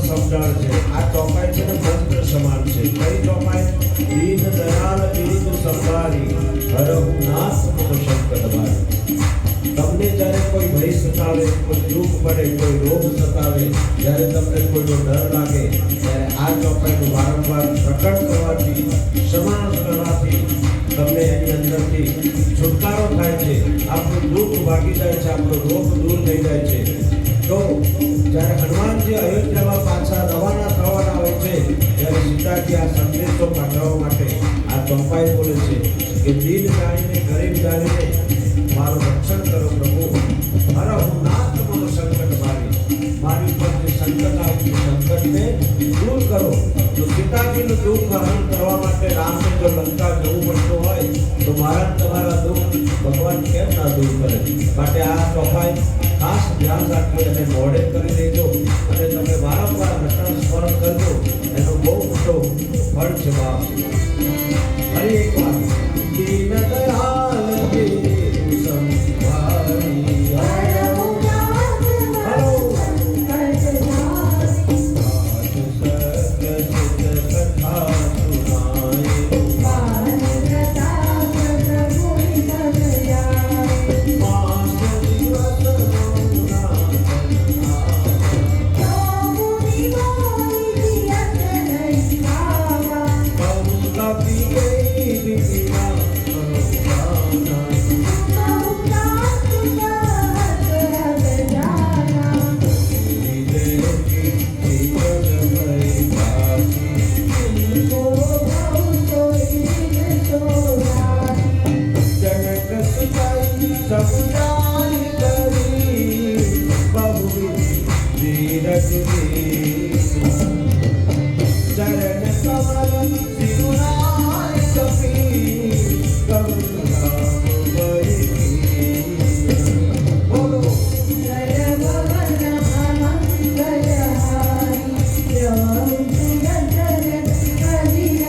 સમજાણ છે. આ ચોપાઈ છે ને મંત્ર સમાન છે. કઈ ચોપાઈ? દીન દયાલ દીન સંભારી હરહુ નાથ મમ સંકટ ભારી. તમને જ્યારે કોઈ ભય સતાવે, કોઈ દુઃખ પડે, કોઈ રોગ સતાવે, જ્યારે તમને કોઈનો ડર લાગે, ત્યારે આ ચોપાઈનું વારંવાર પ્રકટ કરવાથી, સમાન કરવાથી તમને એની અંદરથી છુટકારો થાય છે. આપણું દુઃખ ભાગી જાય છે, આપણો રોગ દૂર થઈ જાય છે. તો જ્યારે હનુમાનજી અયોધ્યામાં પાછા રવાના થવાના હોય છે, ત્યારે સીતાજી આ સંદેશો પાઠવવા માટે આ ચોપાઈ બોલે છે કે દીન જાણીને, ગરીબ જાણીને મારું રક્ષણ કરો પ્રભુ. હરહુ નાથ મમ સંકટ ભારી. મારી ઉપર જે સંકટ આવ્યું છે, સંકટને દૂર કરો. તો સીતાજીનું દુઃખ હરણ કરવા માટે રામને જો લંકા જવું પડતું હોય, તો મારા તમારા દુઃખ ભગવાન કેમ ના દૂર કરે? માટે આ ચોપાઈ ખાસ ધ્યાન રાખજો અને મોડે કરી દેજો અને તમે વારંવાર રટણ સ્મરણ કરજો. એનો બહુ મોટો ફળ છે બાપ. ફરી